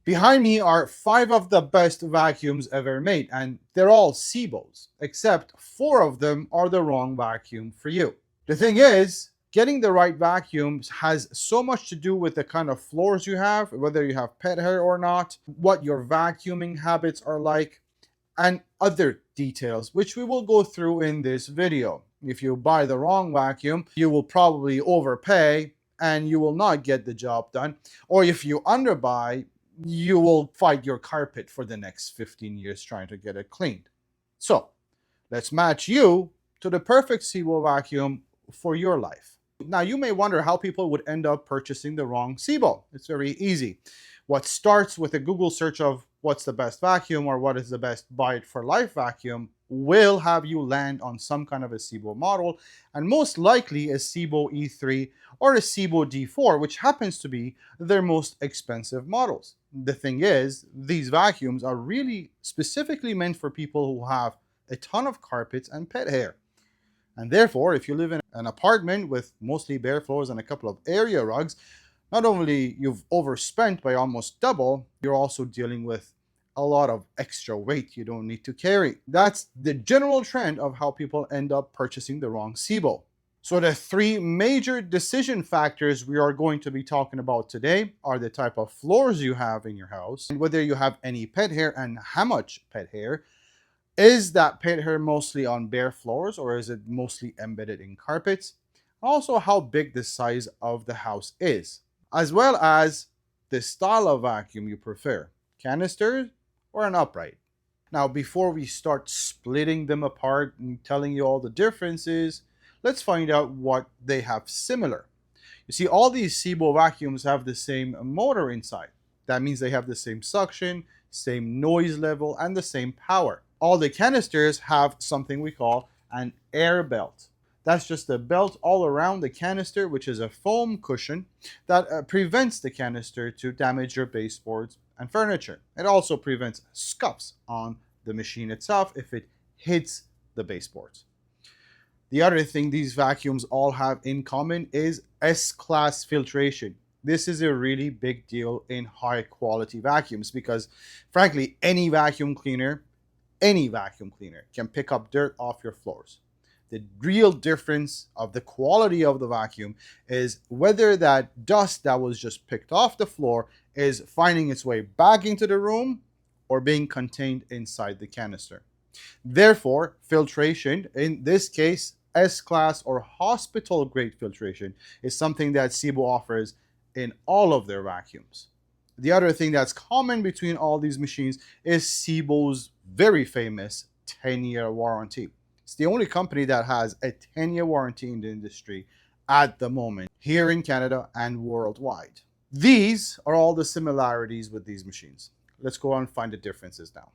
Behind me are 5 of the best vacuums ever made, and they're all Sebos, except 4 of them are the wrong vacuum for you. The thing is, getting the right vacuum has so much to do with the kind of floors you have, whether you have pet hair or not, what your vacuuming habits are like, and other details, which we will go through in this video. If you buy the wrong vacuum, you will probably overpay and you will not get the job done. Or if you underbuy, you will fight your carpet for the next 15 years trying to get it cleaned. So let's match you to the perfect SEBO vacuum for your life. Now, you may wonder how people would end up purchasing the wrong SEBO. It's very easy. What starts with a Google search of what's the best vacuum or what is the best buy it for life vacuum will have you land on some kind of a SEBO model, and most likely a SEBO E3 or a SEBO D4, which happens to be their most expensive models. The thing is, these vacuums are really specifically meant for people who have a ton of carpets and pet hair. And therefore, if you live in an apartment with mostly bare floors and a couple of area rugs, not only you've overspent by almost double, you're also dealing with a lot of extra weight you don't need to carry. That's the general trend of how people end up purchasing the wrong SEBO. So the 3 major decision factors we are going to be talking about today are the type of floors you have in your house, and whether you have any pet hair and how much pet hair. Is that pet hair mostly on bare floors or is it mostly embedded in carpets? Also, how big the size of the house is, as well as the style of vacuum you prefer, canister or an upright. Now, before we start splitting them apart and telling you all the differences, let's find out what they have similar. You see, all these SEBO vacuums have the same motor inside. That means they have the same suction, same noise level, and the same power. All the canisters have something we call an air belt. That's just a belt all around the canister, which is a foam cushion that prevents the canister to damage your baseboards and furniture. It also prevents scuffs on the machine itself if it hits the baseboards. The other thing these vacuums all have in common is S-class filtration. This is a really big deal in high quality vacuums because, frankly, any vacuum cleaner can pick up dirt off your floors. The real difference of the quality of the vacuum is whether that dust that was just picked off the floor is finding its way back into the room or being contained inside the canister. Therefore, filtration, in this case, S-class or hospital-grade filtration, is something that SEBO offers in all of their vacuums. The other thing that's common between all these machines is SEBO's very famous 10-year warranty. It's the only company that has a 10-year warranty in the industry at the moment, here in Canada and worldwide. These are all the similarities with these machines. Let's go on and find the differences now.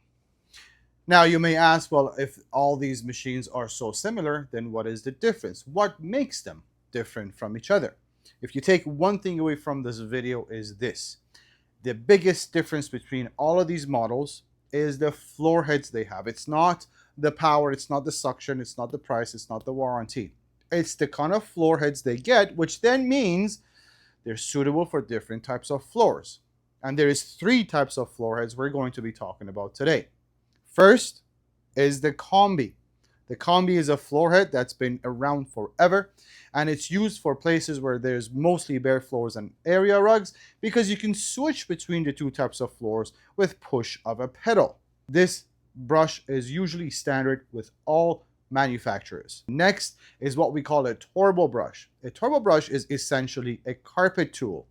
Now, you may ask, well, if all these machines are so similar, then what is the difference? What makes them different from each other? If you take one thing away from this video is this. The biggest difference between all of these models is the floor heads they have. It's not the power, it's not the suction, it's not the price, it's not the warranty. It's the kind of floor heads they get, which then means they're suitable for different types of floors. And there is 3 types of floor heads we're going to be talking about today. First is the Kombi. The Kombi is a floor head that's been around forever, and it's used for places where there's mostly bare floors and area rugs because you can switch between the 2 types of floors with push of a pedal. This brush is usually standard with all manufacturers. Next is what we call a turbo brush. A turbo brush is essentially a carpet tool.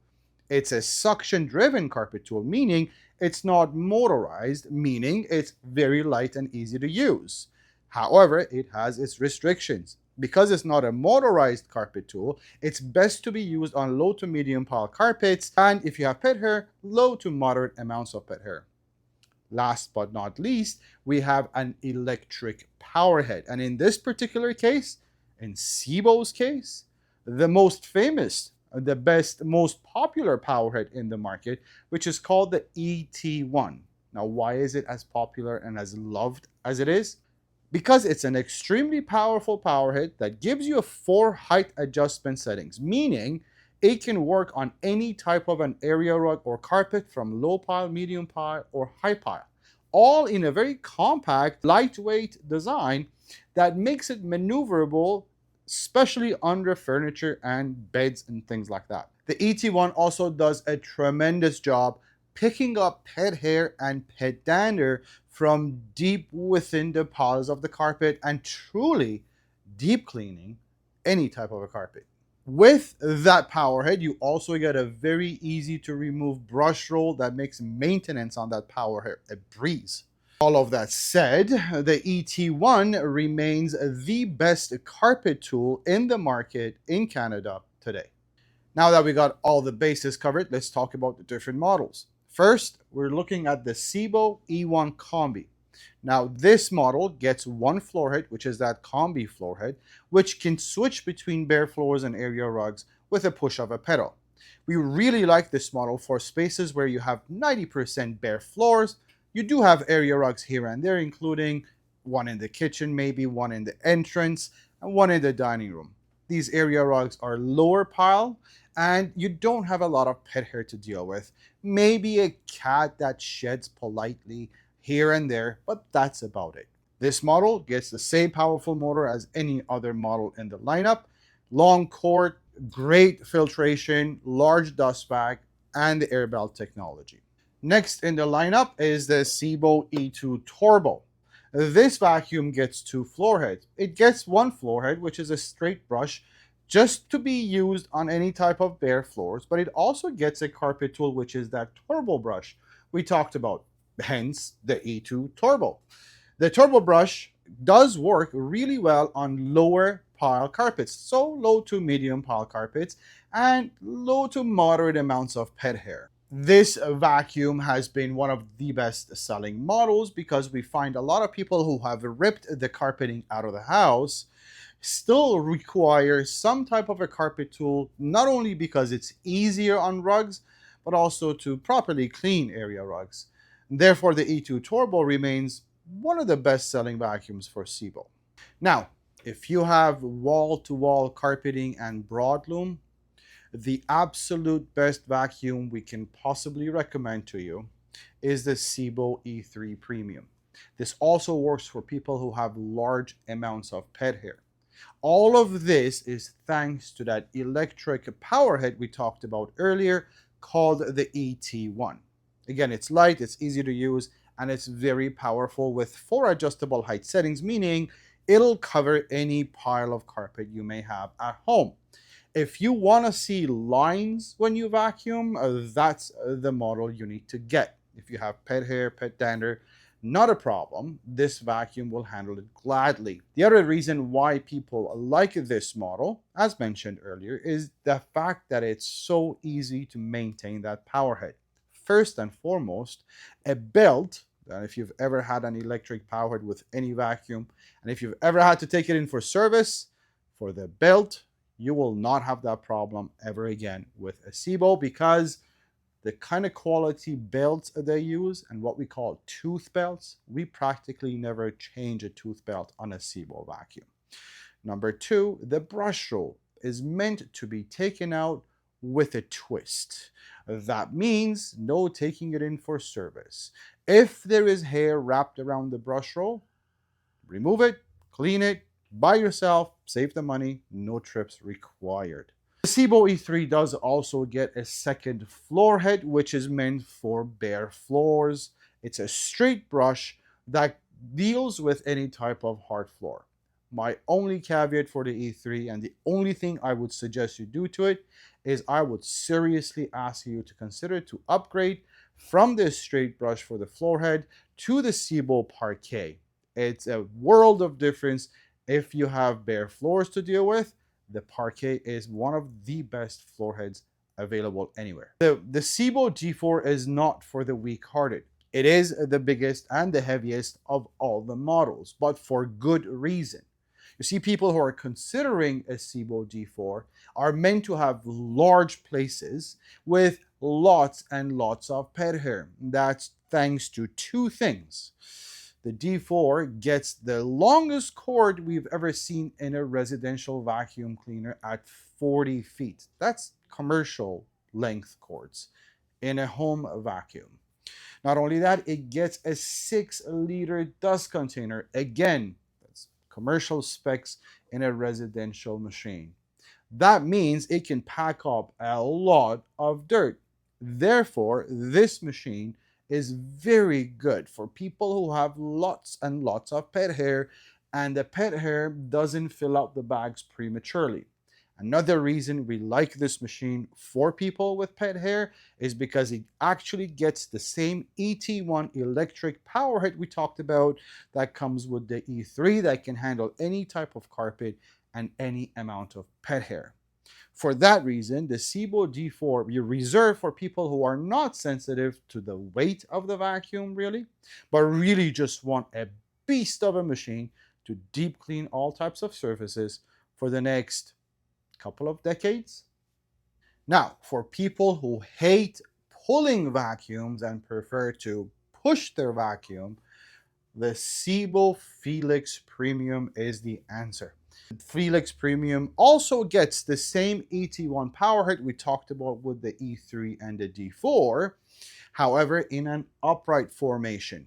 It's a suction-driven carpet tool, meaning it's not motorized, meaning it's very light and easy to use. However, it has its restrictions. Because it's not a motorized carpet tool, it's best to be used on low to medium pile carpets, and if you have pet hair, low to moderate amounts of pet hair. Last but not least, we have an electric power head. And in this particular case, in SEBO's case, the most famous, the best, most popular power head in the market, which is called the ET1. Now, why is it as popular and as loved as it is? Because it's an extremely powerful power head that gives you 4 height adjustment settings, meaning It can work on any type of an area rug or carpet from low pile, medium pile, or high pile, all in a very compact, lightweight design that makes it maneuverable, especially under furniture and beds and things like that. The ET1 also does a tremendous job picking up pet hair and pet dander from deep within the piles of the carpet and truly deep cleaning any type of a carpet. With that power head, you also get a very easy to remove brush roll that makes maintenance on that power head a breeze. All of that said, the ET1 remains the best carpet tool in the market in Canada today. Now that we got all the bases covered, let's talk about the different models. First, we're looking at the SEBO E1 Kombi. Now, this model gets one floor head, which is that Kombi floor head, which can switch between bare floors and area rugs with a push of a pedal. We really like this model for spaces where you have 90% bare floors. You do have area rugs here and there, including one in the kitchen, maybe one in the entrance, and one in the dining room. These area rugs are lower pile, and you don't have a lot of pet hair to deal with. Maybe a cat that sheds politely here and there, but that's about it. This model gets the same powerful motor as any other model in the lineup. Long cord, great filtration, large dust bag, and the air belt technology. Next in the lineup is the SEBO E2 Turbo. This vacuum gets two floor heads. It gets one floor head, which is a straight brush, just to be used on any type of bare floors, but it also gets a carpet tool, which is that turbo brush we talked about, hence the E2 Turbo. The turbo brush does work really well on lower pile carpets, so low to medium pile carpets, and low to moderate amounts of pet hair. This vacuum has been one of the best selling models because we find a lot of people who have ripped the carpeting out of the house still require some type of a carpet tool, not only because it's easier on rugs, but also to properly clean area rugs. Therefore, the E2 Turbo remains one of the best selling vacuums for SEBO. Now, if you have wall-to-wall carpeting and broadloom, the absolute best vacuum we can possibly recommend to you is the SEBO E3 Premium. This also works for people who have large amounts of pet hair. All of this is thanks to that electric power head we talked about earlier called the ET1. Again, it's light, it's easy to use, and it's very powerful with 4 adjustable height settings, meaning it'll cover any pile of carpet you may have at home. If you want to see lines when you vacuum, that's the model you need to get. If you have pet hair, pet dander, not a problem. This vacuum will handle it gladly. The other reason why people like this model, as mentioned earlier, is the fact that it's so easy to maintain that power head. First and foremost, a belt, and if you've ever had an electric power head with any vacuum, and if you've ever had to take it in for service, for the belt, you will not have that problem ever again with a SEBO, because the kind of quality belts they use and what we call tooth belts, we practically never change a tooth belt on a SEBO vacuum. Number 2, the brush roll is meant to be taken out with a twist. That means no taking it in for service. If there is hair wrapped around the brush roll, remove it, clean it by yourself, save the money, no trips required. The SEBO E3 does also get a second floor head, which is meant for bare floors. It's a straight brush that deals with any type of hard floor. My only caveat for the E3, and the only thing I would suggest you do to it, is I would seriously ask you to consider to upgrade from this straight brush for the floor head to the SEBO Parquet. It's a world of difference. If you have bare floors to deal with, the Parquet is one of the best floor heads available anywhere. The SEBO G4 is not for the weak-hearted. It is the biggest and the heaviest of all the models, but for good reason. You see, people who are considering a SEBO G4 are meant to have large places with lots and lots of pet hair. That's thanks to 2 things. The D4 gets the longest cord we've ever seen in a residential vacuum cleaner at 40 feet. That's commercial length cords in a home vacuum. Not only that, it gets a 6-liter dust container. Again, that's commercial specs in a residential machine. That means it can pack up a lot of dirt. Therefore, this machine is very good for people who have lots and lots of pet hair, and the pet hair doesn't fill out the bags prematurely. Another reason we like this machine for people with pet hair is because it actually gets the same ET1 electric power head we talked about that comes with the E3 that can handle any type of carpet and any amount of pet hair. For that reason, the SEBO D4 we reserve for people who are not sensitive to the weight of the vacuum, really, but really just want a beast of a machine to deep clean all types of surfaces for the next couple of decades. Now, for people who hate pulling vacuums and prefer to push their vacuum, the SEBO Felix Prmium is the answer. Felix Prmium also gets the same ET1 power head we talked about with the E3 and the D4, however, in an upright formation.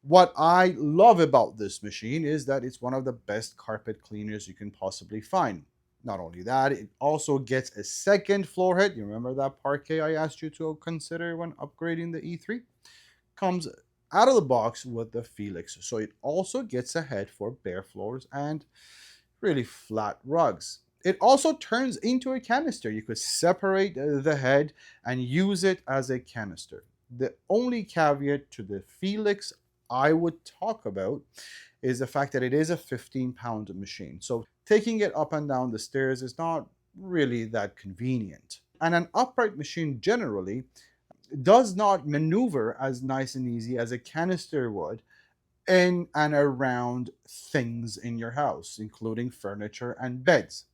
What I love about this machine is that it's one of the best carpet cleaners you can possibly find. Not only that, it also gets a second floor head. You remember that parquet I asked you to consider when upgrading the E3? Comes out of the box with the Felix. So it also gets a head for bare floors and really flat rugs. It also turns into a canister. You could separate the head and use it as a canister. The only caveat to the Felix I would talk about is the fact that it is a 15-pound machine. So taking it up and down the stairs is not really that convenient. And an upright machine generally does not maneuver as nice and easy as a canister would in and around things in your house, including furniture and beds.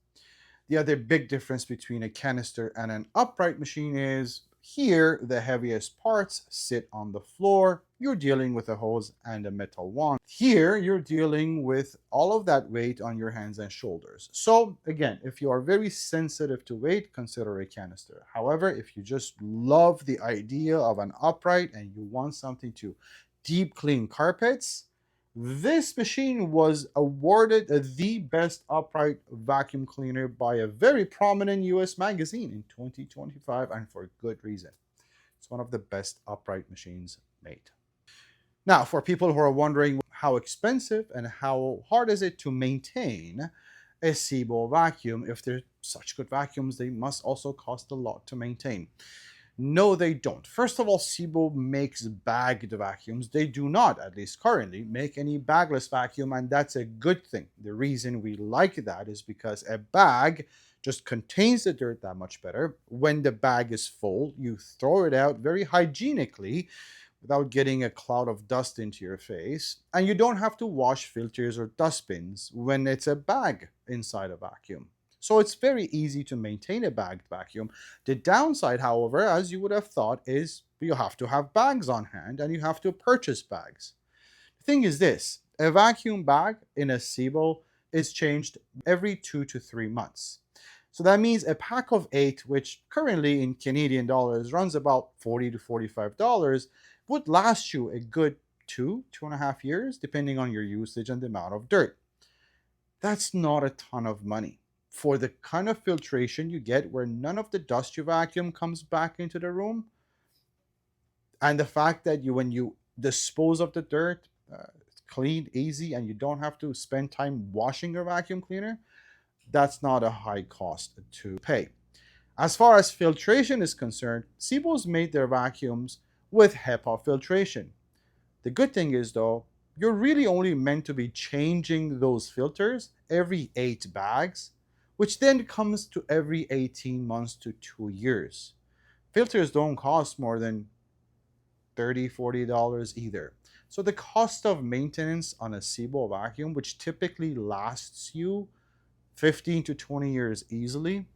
The other big difference between a canister and an upright machine is here the heaviest parts sit on the floor. You're dealing with a hose and a metal wand. Here you're dealing with all of that weight on your hands and shoulders. So again, if you are very sensitive to weight, consider a canister. However, if you just love the idea of an upright and you want something to deep clean carpets, this machine was awarded the best upright vacuum cleaner by a very prominent US magazine in 2025, and for good reason. It's one of the best upright machines made. Now, for people who are wondering how expensive and how hard is it to maintain a SEBO vacuum, if they're such good vacuums, they must also cost a lot to maintain. No, they don't. First of all, SEBO makes bagged vacuums. They do not, at least currently, make any bagless vacuum, and that's a good thing. The reason we like that is because a bag just contains the dirt that much better. When the bag is full, you throw it out very hygienically without getting a cloud of dust into your face, and you don't have to wash filters or dustbins when it's a bag inside a vacuum. So it's very easy to maintain a bagged vacuum. The downside, however, as you would have thought, is you have to have bags on hand and you have to purchase bags. The thing is this, a vacuum bag in a SEBO is changed every 2 to 3 months. So that means a pack of 8, which currently in Canadian dollars runs about $40 to $45, would last you a good 2.5 years, depending on your usage and the amount of dirt. That's not a ton of money for the kind of filtration you get where none of the dust you vacuum comes back into the room. And the fact that when you dispose of the dirt, it's clean, easy, and you don't have to spend time washing your vacuum cleaner, that's not a high cost to pay. As far as filtration is concerned, SEBO's made their vacuums with HEPA filtration. The good thing is, though, you're really only meant to be changing those filters every 8 bags, which then comes to every 18 months to 2 years. Filters don't cost more than $30, $40 either. So the cost of maintenance on a SEBO vacuum, which typically lasts you 15 to 20 years easily,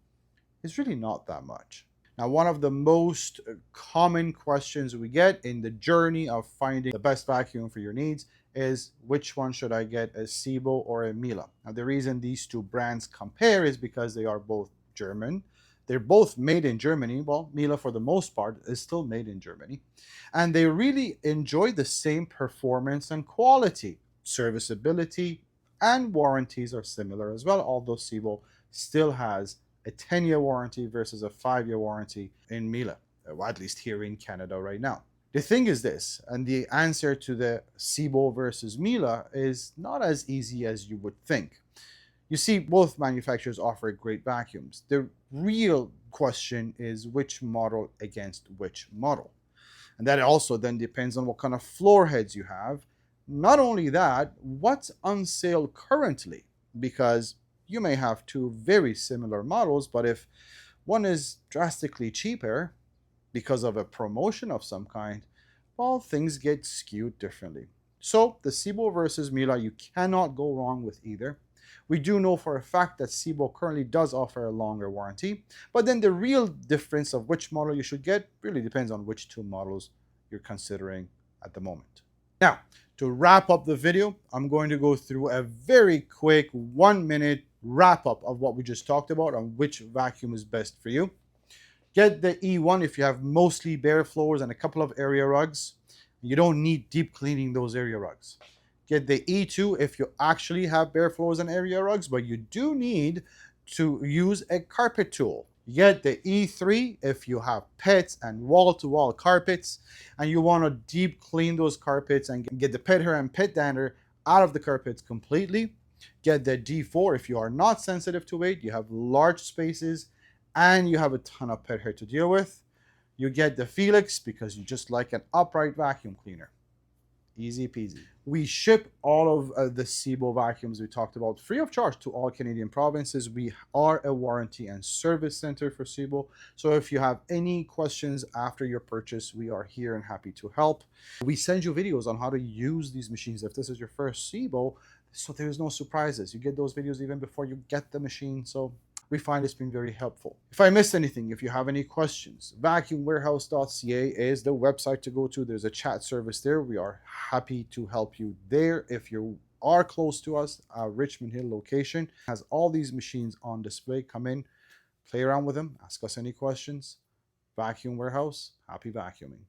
is really not that much. Now, one of the most common questions we get in the journey of finding the best vacuum for your needs is, which one should I get, a SEBO or a Miele? Now, the reason these two brands compare is because they are both German. They're both made in Germany. Well, Miele, for the most part, is still made in Germany. And they really enjoy the same performance and quality. Serviceability and warranties are similar as well, although SEBO still has a 10-year warranty versus a 5-year warranty in Miele, at least here in Canada right now. The thing is this, and the answer to the SEBO versus Miele is not as easy as you would think. You see, both manufacturers offer great vacuums. The real question is which model against which model. And that also then depends on what kind of floor heads you have. Not only that, what's on sale currently, because you may have two very similar models, but if one is drastically cheaper because of a promotion of some kind, well, things get skewed differently. So the SEBO versus Miele, you cannot go wrong with either. We do know for a fact that SEBO currently does offer a longer warranty, but then the real difference of which model you should get really depends on which two models you're considering at the moment. Now, to wrap up the video, I'm going to go through a very quick 1-minute wrap up of what we just talked about on which vacuum is best for you. Get the E1 if you have mostly bare floors and a couple of area rugs. You don't need deep cleaning those area rugs. Get the E2 if you actually have bare floors and area rugs, but you do need to use a carpet tool. Get the E3 if you have pets and wall-to-wall carpets and you want to deep clean those carpets and get the pet hair and pet dander out of the carpets completely. Get the D4 if you are not sensitive to weight, you have large spaces, and you have a ton of pet hair to deal with. You get the Felix because you just like an upright vacuum cleaner. Easy peasy. We ship all of the SEBO vacuums we talked about free of charge to all Canadian provinces. We are a warranty and service center for SEBO. So if you have any questions after your purchase, we are here and happy to help. We send you videos on how to use these machines if this is your first SEBO, so there's no surprises. You get those videos even before you get the machine. So we find it's been very helpful. If I missed anything, if you have any questions, vacuumwarehouse.ca is the website to go to. There's a chat service there. We are happy to help you there. If you are close to us, our Richmond Hill location has all these machines on display. Come in, play around with them, ask us any questions. Vacuum Warehouse, happy vacuuming.